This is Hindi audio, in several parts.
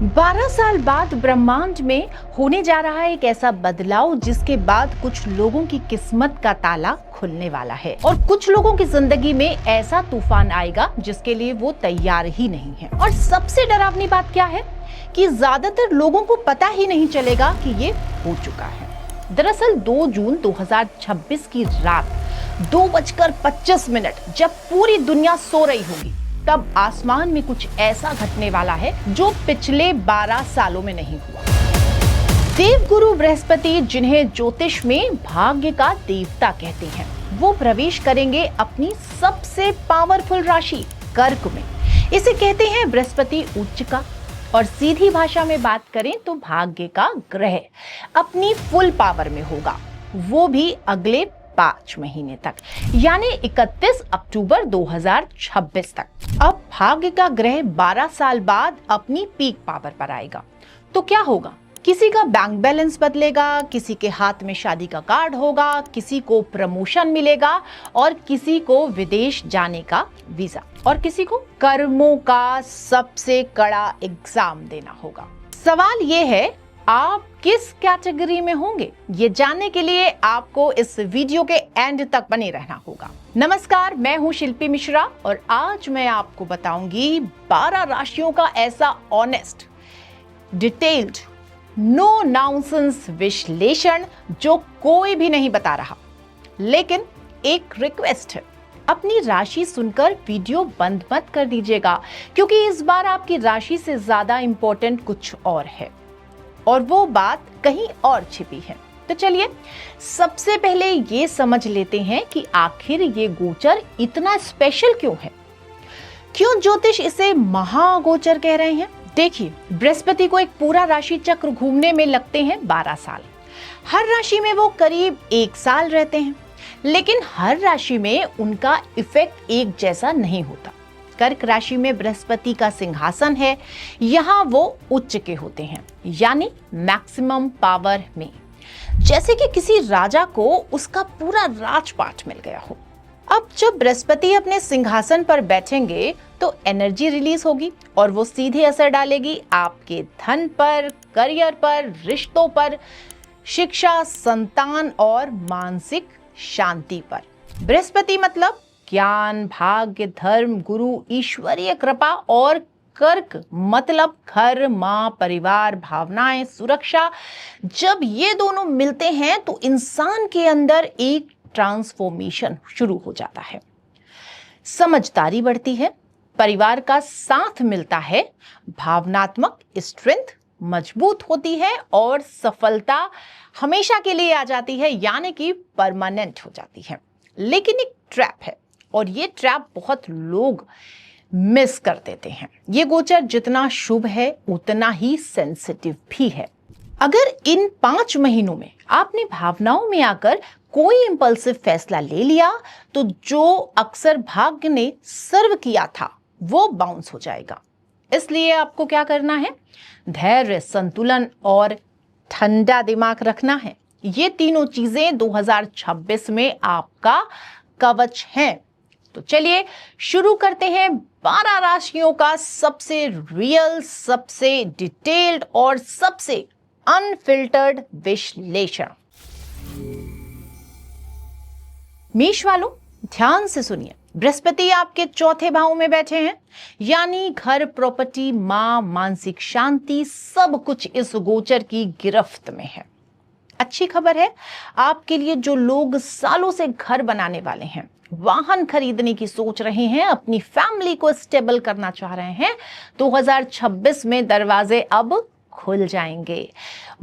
12 साल बाद ब्रह्मांड में होने जा रहा है एक ऐसा बदलाव जिसके बाद कुछ लोगों की किस्मत का ताला खुलने वाला है और कुछ लोगों की जिंदगी में ऐसा तूफान आएगा जिसके लिए वो तैयार ही नहीं है। और सबसे डरावनी बात क्या है कि ज्यादातर लोगों को पता ही नहीं चलेगा कि ये हो चुका है। दरअसल 2 जून 2026 की रात 2:25 जब पूरी दुनिया सो रही होगी तब आसमान में कुछ ऐसा घटने वाला है जो पिछले 12 सालों में नहीं हुआ। देवगुरु बृहस्पति, जिन्हें ज्योतिष में भाग्य का देवता कहते हैं, वो प्रवेश करेंगे अपनी सबसे पावरफुल राशि कर्क में। इसे कहते हैं बृहस्पति उच्च का, और सीधी भाषा में बात करें तो भाग्य का ग्रह अपनी फुल पावर में होगा, वो भी अगले 5 महीने तक, यानी 31 अक्टूबर 2026 तक। अब भाग्य का ग्रह 12 साल बाद अपनी पीक पावर पर आएगा तो क्या होगा? किसी का बैंक बैलेंस बदलेगा, किसी के हाथ में शादी का कार्ड होगा, किसी को प्रमोशन मिलेगा और किसी को विदेश जाने का वीजा, और किसी को कर्मों का सबसे कड़ा एग्जाम देना होगा। सवाल ये है, आप किस कैटेगरी में होंगे? ये जानने के लिए आपको इस वीडियो के एंड तक बने रहना होगा। नमस्कार, मैं हूं शिल्पी मिश्रा और आज मैं आपको बताऊंगी 12 राशियों का ऐसा ऑनेस्ट, डिटेल्ड, नो नॉनसेंस विश्लेषण जो कोई भी नहीं बता रहा। लेकिन एक रिक्वेस्ट है, अपनी राशि सुनकर वीडियो बंद मत कर दीजिएगा, क्योंकि इस बार आपकी राशि से ज्यादा इंपॉर्टेंट कुछ और है और वो बात कहीं और छिपी है। तो चलिए सबसे पहले ये समझ लेते हैं कि आखिर ये गोचर इतना स्पेशल क्यों है, क्यों ज्योतिष इसे महागोचर कह रहे हैं। देखिए, बृहस्पति को एक पूरा राशि चक्र घूमने में लगते हैं 12 साल। हर राशि में वो करीब 1 साल रहते हैं, लेकिन हर राशि में उनका इफेक्ट एक जैसा नहीं होता। कर्क राशि में बृहस्पति का सिंहासन है, यहाँ वो उच्च के होते हैं, यानी मैक्सिमम पावर में, जैसे कि किसी राजा को उसका पूरा राजपाट मिल गया हो। अब जब बृहस्पति अपने सिंहासन पर बैठेंगे तो एनर्जी रिलीज होगी और वो सीधे असर डालेगी आपके धन पर, करियर पर, रिश्तों पर, शिक्षा, संतान और मानसिक शांति पर। बृहस्पति मतलब ज्ञान, भाग्य, धर्म, गुरु, ईश्वरीय कृपा, और कर्क मतलब घर, मां, परिवार, भावनाएं, सुरक्षा। जब ये दोनों मिलते हैं तो इंसान के अंदर एक ट्रांसफॉर्मेशन शुरू हो जाता है। समझदारी बढ़ती है, परिवार का साथ मिलता है, भावनात्मक स्ट्रेंथ मजबूत होती है और सफलता हमेशा के लिए आ जाती है, यानी कि परमानेंट हो जाती है। लेकिन एक ट्रैप है और ये ट्रैप बहुत लोग मिस कर देते हैं। ये गोचर जितना शुभ है उतना ही सेंसिटिव भी है। अगर इन 5 महीनों में आपने भावनाओं में आकर कोई इंपल्सिव फैसला ले लिया तो जो अक्सर भाग्य ने सर्व किया था वो बाउंस हो जाएगा। इसलिए आपको क्या करना है? धैर्य, संतुलन और ठंडा दिमाग रखना है। ये तीनों चीजें 2026 में आपका कवच हैं। तो चलिए शुरू करते हैं 12 राशियों का सबसे रियल, सबसे डिटेल्ड और सबसे अनफिल्टर्ड विश्लेषण। मेष वालों, ध्यान से सुनिए। बृहस्पति आपके चौथे भाव में बैठे हैं, यानी घर, प्रॉपर्टी, मां, मानसिक शांति, सब कुछ इस गोचर की गिरफ्त में है। अच्छी खबर है आपके लिए जो लोग सालों से घर बनाने वाले हैं, वाहन खरीदने की सोच रहे हैं, अपनी फैमिली को स्टेबल करना चाह रहे हैं, 2026 में दरवाजे अब खुल जाएंगे।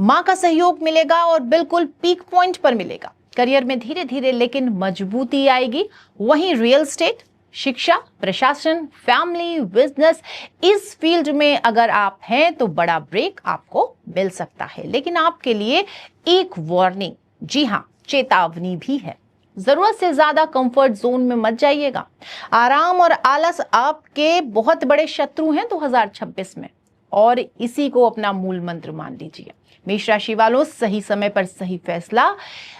मां का सहयोग मिलेगा और बिल्कुल पीक पॉइंट पर मिलेगा। करियर में धीरे धीरे लेकिन मजबूती आएगी। वहीं रियल एस्टेट, शिक्षा, प्रशासन, फैमिली, बिजनेस, इस फील्ड में अगर आप हैं तो बड़ा ब्रेक आपको मिल सकता है। लेकिन आपके लिए एक वार्निंग, जी हां, चेतावनी भी है। जरूरत से ज्यादा कंफर्ट जोन में मत जाइएगा। आराम और आलस आपके बहुत बड़े शत्रु हैं 2026 में, और इसी को अपना मूल मंत्र मान लीजिए। मेष राशि वालों, सही समय पर सही फैसला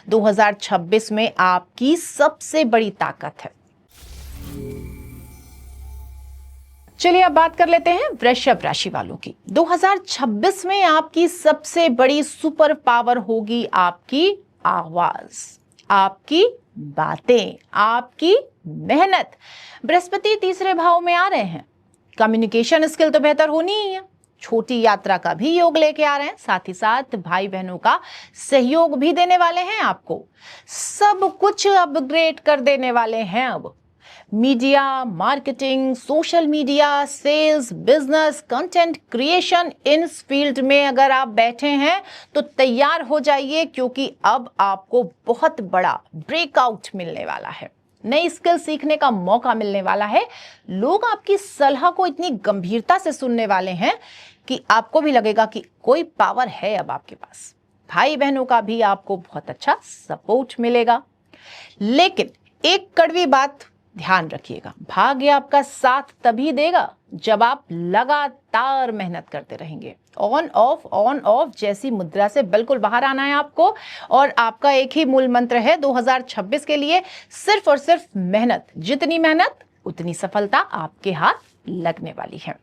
2026 में आपकी सबसे बड़ी ताकत है। चलिए अब बात कर लेते हैं वृषभ राशि वालों की। 2026 में आपकी सबसे बड़ी सुपर पावर होगी आपकी आवाज, आपकी बातें, आपकी मेहनत। बृहस्पति तीसरे भाव में आ रहे हैं, कम्युनिकेशन स्किल तो बेहतर होनी ही है। छोटी यात्रा का भी योग लेके आ रहे हैं, साथ ही साथ भाई बहनों का सहयोग भी देने वाले हैं आपको। सब कुछ अपग्रेड कर देने वाले हैं अब। Media, marketing, social media, sales, business, content creation, इन फील्ड में अगर आप बैठे हैं तो तैयार हो जाइए, क्योंकि अब आपको बहुत बड़ा ब्रेकआउट मिलने वाला है। नई स्किल सीखने का मौका मिलने वाला है। लोग आपकी सलाह को इतनी गंभीरता से सुनने वाले हैं कि आपको भी लगेगा कि कोई पावर है अब आपके पास। भाई बहनों का भी आपको बहुत अच्छा सपोर्ट मिलेगा। लेकिन एक कड़वी बात ध्यान रखिएगा, भाग्य आपका साथ तभी देगा जब आप लगातार मेहनत करते रहेंगे। ऑन ऑफ जैसी मुद्रा से बिल्कुल बाहर आना है आपको। और आपका एक ही मूल मंत्र है 2026 के लिए, सिर्फ और सिर्फ मेहनत। जितनी मेहनत उतनी सफलता आपके हाथ लगने वाली है।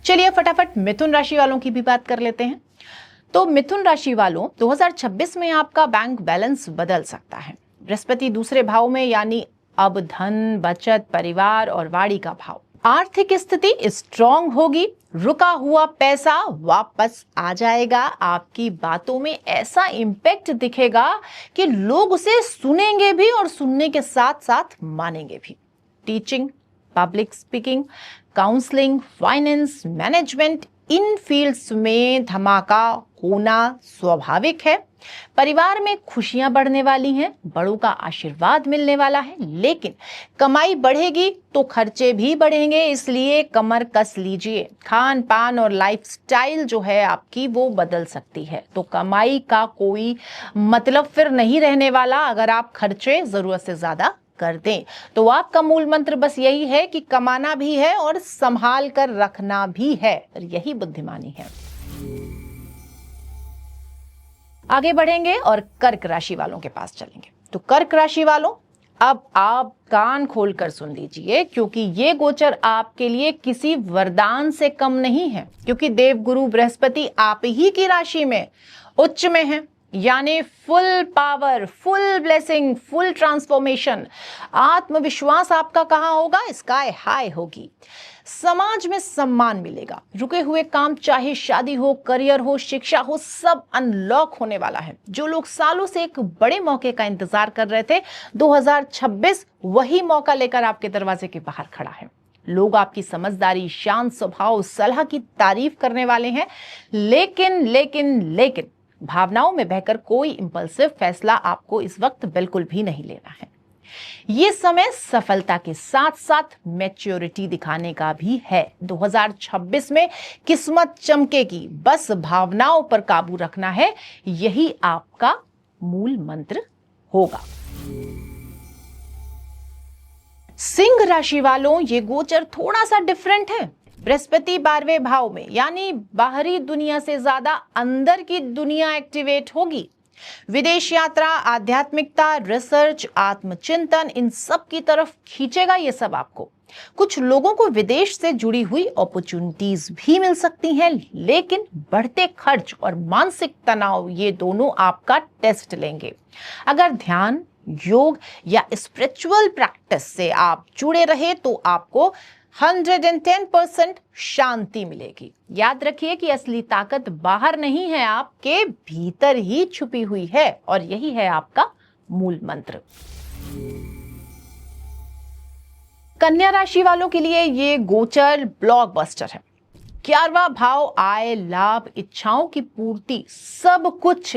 चलिए फटाफट मिथुन राशि वालों की भी बात कर लेते हैं। तो मिथुन राशि वालों, 2026 में आपका बैंक बैलेंस बदल सकता है। बृहस्पति दूसरे भाव में, यानी अब धन, बचत, परिवार और वाणी का भाव। आर्थिक स्थिति स्ट्रांग होगी। रुका हुआ पैसा वापस आ जाएगा। आपकी बातों में ऐसा इंपैक्ट दिखेगा कि लोग उसे सुनेंगे भी और सुनने के साथ साथ मानेंगे भी। Teaching, public speaking, counselling, finance, management, इन फील्ड्स में धमाका होना स्वाभाविक है। परिवार में खुशियां बढ़ने वाली हैं, बड़ों का आशीर्वाद मिलने वाला है। लेकिन कमाई बढ़ेगी तो खर्चे भी बढ़ेंगे, इसलिए कमर कस लीजिए। खान पान और लाइफस्टाइल जो है आपकी वो बदल सकती है। तो कमाई का कोई मतलब फिर नहीं रहने वाला अगर आप खर्चे जरूरत से ज्यादा कर दें। तो आपका मूल मंत्र बस यही है कि कमाना भी है और संभाल कर रखना भी है। यही बुद्धिमानी है। आगे बढ़ेंगे और कर्क राशि वालों के पास चलेंगे। तो कर्क राशि वालों, अब आप कान खोलकर सुन लीजिए, क्योंकि ये गोचर आपके लिए किसी वरदान से कम नहीं है। क्योंकि देवगुरु बृहस्पति आप ही की राशि में उच्च में है, यानी full power, full blessing, full transformation. आत्मविश्वास आपका कहां होगा? स्काई हाई होगी। समाज में सम्मान मिलेगा। रुके हुए काम, चाहे शादी हो, करियर हो, शिक्षा हो, सब अनलॉक होने वाला है। जो लोग सालों से एक बड़े मौके का इंतजार कर रहे थे, 2026 वही मौका लेकर आपके दरवाजे के बाहर खड़ा है। लोग आपकी समझदारी, शांत स्वभाव, सलाह की तारीफ करने वाले हैं। लेकिन भावनाओं में बहकर कोई इंपल्सिव फैसला आपको इस वक्त बिल्कुल भी नहीं लेना है। ये समय सफलता के साथ साथ मैच्योरिटी दिखाने का भी है। 2026 में किस्मत चमकेगी, बस भावनाओं पर काबू रखना है। यही आपका मूल मंत्र होगा। सिंह राशि वालों, ये गोचर थोड़ा सा डिफरेंट है। बृहस्पति 12वें भाव में, यानी बाहरी दुनिया से ज्यादा अंदर की दुनिया एक्टिवेट होगी। विदेश यात्रा, आध्यात्मिकता, रिसर्च, आत्मचिंतन, इन सब की तरफ खींचेगा ये सब आपको। कुछ लोगों को विदेश से जुड़ी हुई अपॉर्चुनिटीज भी मिल सकती हैं, लेकिन बढ़ते खर्च और मानसिक तनाव, ये दोनों आपका टेस्ट लेंगे। अगर ध्यान, योग या स्पिरिचुअल प्रैक्टिस से आप जुड़े रहे तो आपको 110% शांति मिलेगी। याद रखिए कि असली ताकत बाहर नहीं है, आपके भीतर ही छुपी हुई है, और यही है आपका मूल मंत्र। कन्या राशि वालों के लिए ये गोचर ब्लॉकबस्टर है। 11वां भाव आय, लाभ, इच्छाओं की पूर्ति, सब कुछ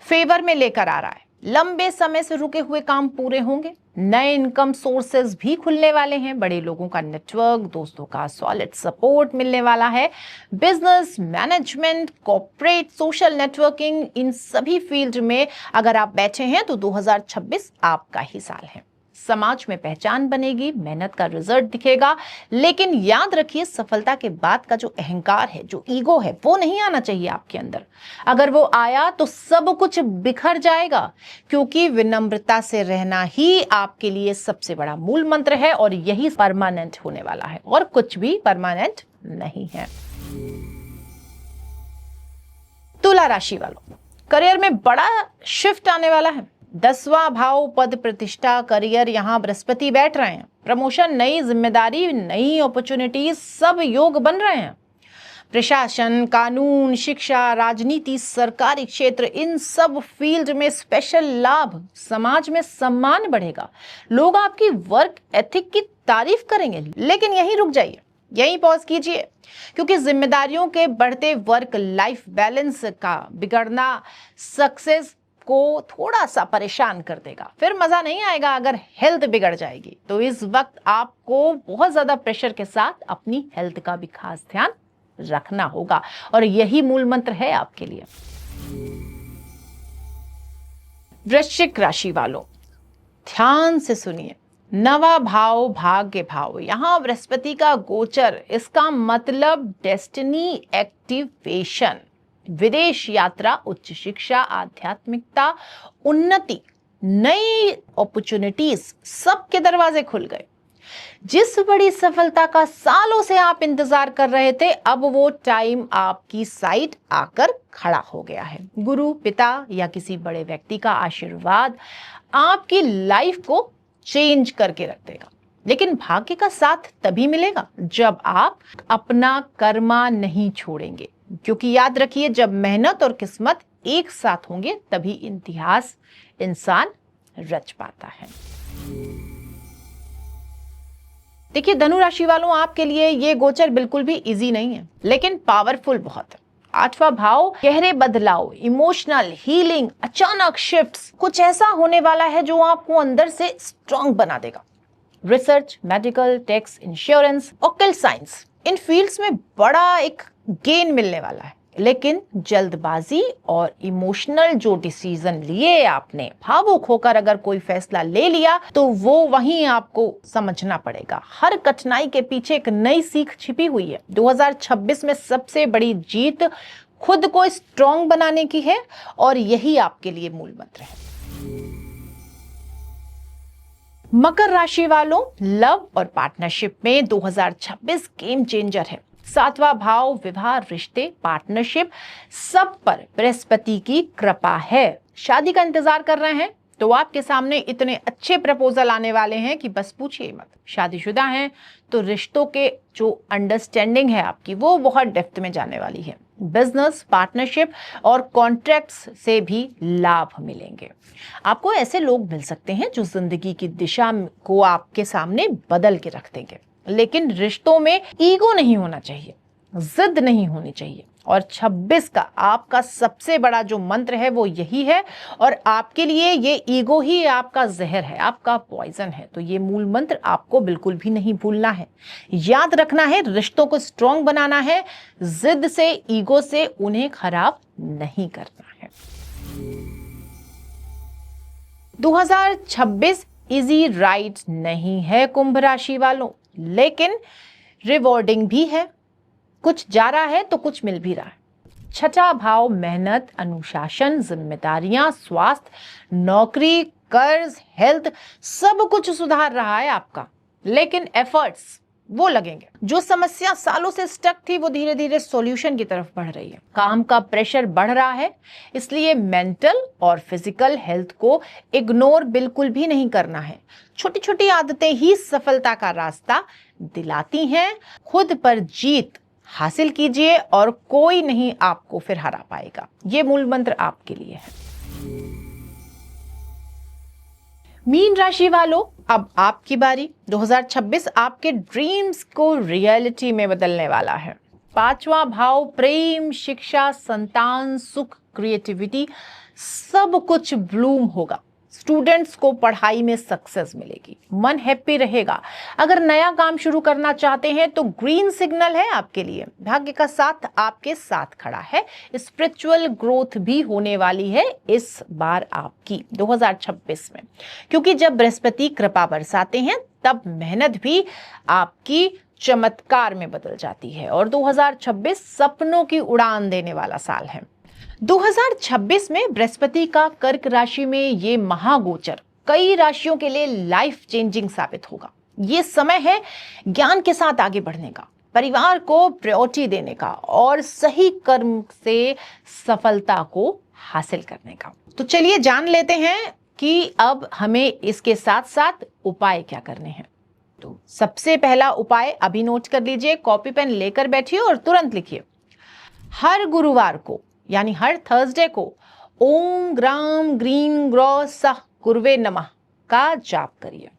फेवर में लेकर आ रहा है। लंबे समय से रुके हुए काम पूरे होंगे। नए इनकम सोर्सेज भी खुलने वाले हैं। बड़े लोगों का नेटवर्क, दोस्तों का सॉलिड सपोर्ट मिलने वाला है। Business, management, corporate, social networking, इन सभी फील्ड में अगर आप बैठे हैं तो 2026 आपका ही साल है। समाज में पहचान बनेगी, मेहनत का रिजल्ट दिखेगा। लेकिन याद रखिए, सफलता के बाद का जो अहंकार है, जो ईगो है, वो नहीं आना चाहिए आपके अंदर। अगर वो आया तो सब कुछ बिखर जाएगा, क्योंकि विनम्रता से रहना ही आपके लिए सबसे बड़ा मूल मंत्र है और यही परमानेंट होने वाला है, और कुछ भी परमानेंट नहीं है। तुला राशि वालों, करियर में बड़ा शिफ्ट आने वाला है। 10वां भाव पद प्रतिष्ठा करियर, यहां बृहस्पति बैठ रहे हैं। प्रमोशन, नई जिम्मेदारी, नई अपॉर्चुनिटीज, सब योग बन रहे हैं। प्रशासन, कानून, शिक्षा, राजनीति, सरकारी क्षेत्र, इन सब फील्ड में स्पेशल लाभ, समाज में सम्मान बढ़ेगा। लोग आपकी वर्क एथिक की तारीफ करेंगे। लेकिन यहीं रुक जाइए, यहीं पॉज कीजिए, क्योंकि जिम्मेदारियों के बढ़ते वर्क लाइफ बैलेंस का बिगड़ना सक्सेस को थोड़ा सा परेशान कर देगा। फिर मजा नहीं आएगा अगर हेल्थ बिगड़ जाएगी। तो इस वक्त आपको बहुत ज्यादा प्रेशर के साथ अपनी हेल्थ का भी खास ध्यान रखना होगा, और यही मूल मंत्र है आपके लिए। वृश्चिक राशि वालों, ध्यान से सुनिए। 9वां भाव भाग्य भाव, यहां बृहस्पति का गोचर, इसका मतलब डेस्टिनी एक्टिवेशन, विदेश यात्रा, उच्च शिक्षा, आध्यात्मिकता, उन्नति, नई अपॉर्चुनिटीज, सबके दरवाजे खुल गए। जिस बड़ी सफलता का सालों से आप इंतजार कर रहे थे, अब वो टाइम आपकी साइड आकर खड़ा हो गया है। गुरु, पिता या किसी बड़े व्यक्ति का आशीर्वाद आपकी लाइफ को चेंज करके रख देगा। लेकिन भाग्य का साथ तभी मिलेगा जब आप अपना कर्मा नहीं छोड़ेंगे, क्योंकि याद रखिए, जब मेहनत और किस्मत एक साथ होंगे तभी इतिहास इंसान रच पाता है। देखिए धनु राशि वालों, आपके लिए ये गोचर बिल्कुल भी इजी नहीं है, लेकिन पावरफुल बहुत है। 8वां भाव, गहरे बदलाव, इमोशनल हीलिंग, अचानक शिफ्ट्स, कुछ ऐसा होने वाला है जो आपको अंदर से स्ट्रांग बना देगा। Research, medical, tax, insurance, occult science, इन फील्ड्स में बड़ा एक गेन मिलने वाला है। लेकिन जल्दबाजी और इमोशनल जो डिसीजन लिए आपने, भावुक होकर अगर कोई फैसला ले लिया, तो वो वहीं आपको समझना पड़ेगा। हर कठिनाई के पीछे एक नई सीख छिपी हुई है। 2026 में सबसे बड़ी जीत खुद को स्ट्रांग बनाने की है, और यही आपके लिए मूल मंत्र है। मकर राशि वालों, लव और पार्टनरशिप में 2026 गेम चेंजर है। 7वां भाव, विवाह, रिश्ते, पार्टनरशिप, सब पर बृहस्पति की कृपा है। शादी का इंतजार कर रहे हैं तो आपके सामने इतने अच्छे प्रपोजल आने वाले हैं कि बस पूछिए मत। शादीशुदा हैं तो रिश्तों के जो अंडरस्टैंडिंग है आपकी, वो बहुत डेप्थ में जाने वाली है। बिजनेस, पार्टनरशिप और कॉन्ट्रैक्ट्स से भी लाभ मिलेंगे। आपको ऐसे लोग मिल सकते हैं जो जिंदगी की दिशा को आपके सामने बदल के रख देंगे। लेकिन रिश्तों में ईगो नहीं होना चाहिए, जिद नहीं होनी चाहिए। और 26 का आपका सबसे बड़ा जो मंत्र है वो यही है, और आपके लिए ये ईगो ही आपका जहर है, आपका पॉइजन है। तो ये मूल मंत्र आपको बिल्कुल भी नहीं भूलना है, याद रखना है। रिश्तों को स्ट्रांग बनाना है, जिद से, ईगो से उन्हें खराब नहीं करना है। 2026 इजी राइड नहीं है कुंभ राशि वालों, लेकिन रिवॉर्डिंग भी है। कुछ जा रहा है तो कुछ मिल भी रहा है। 6वां भाव, मेहनत, अनुशासन, जिम्मेदारियां, स्वास्थ्य, नौकरी, कर्ज, हेल्थ, सब कुछ सुधार रहा है आपका। लेकिन एफर्ट्स वो लगेंगे। जो समस्या सालों से स्टक थी वो धीरे धीरे सॉल्यूशन की तरफ बढ़ रही है। काम का प्रेशर बढ़ रहा है, इसलिए मेंटल और फिजिकल हेल्थ को इग्नोर बिल्कुल भी नहीं करना है। छोटी छोटी आदतें ही सफलता का रास्ता दिलाती हैं। खुद पर जीत हासिल कीजिए और कोई नहीं आपको फिर हरा पाएगा। ये मूल मंत्र आपके लिए है। मीन राशि वालों, अब आपकी बारी। 2026 आपके ड्रीम्स को रियलिटी में बदलने वाला है। 5वां भाव, प्रेम, शिक्षा, संतान, सुख, क्रिएटिविटी, सब कुछ ब्लूम होगा। स्टूडेंट्स को पढ़ाई में सक्सेस मिलेगी, मन हैप्पी रहेगा। अगर नया काम शुरू करना चाहते हैं तो ग्रीन सिग्नल है आपके लिए। भाग्य का साथ आपके साथ खड़ा है। स्पिरिचुअल ग्रोथ भी होने वाली है इस बार आपकी 2026 में, क्योंकि जब बृहस्पति कृपा बरसाते हैं तब मेहनत भी आपकी चमत्कार में बदल जाती है और 2026 सपनों की उड़ान देने वाला साल है। 2026 में बृहस्पति का कर्क राशि में ये महागोचर कई राशियों के लिए लाइफ चेंजिंग साबित होगा। ये समय है ज्ञान के साथ आगे बढ़ने का, परिवार को प्रायोरिटी देने का और सही कर्म से सफलता को हासिल करने का। तो चलिए जान लेते हैं कि अब हमें इसके साथ साथ उपाय क्या करने हैं। तो सबसे पहला उपाय अभी नोट कर लीजिए, कॉपी पेन लेकर बैठिए और तुरंत लिखिए। हर गुरुवार को यानी हर थर्सडे को ओम ग्राम ग्रीन ग्रौ सह गुरुवे नमः का जाप करिए।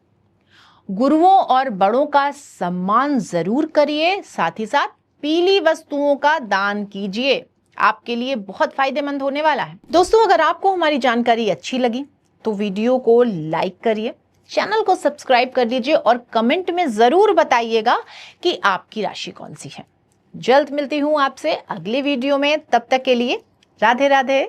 गुरुओं और बड़ों का सम्मान जरूर करिए, साथ ही साथ पीली वस्तुओं का दान कीजिए, आपके लिए बहुत फायदेमंद होने वाला है। दोस्तों, अगर आपको हमारी जानकारी अच्छी लगी तो वीडियो को लाइक करिए, चैनल को सब्सक्राइब कर लीजिए और कमेंट में जरूर बताइएगा कि आपकी राशि कौन सी है। जल्द मिलती हूं आपसे अगले वीडियो में, तब तक के लिए राधे राधे।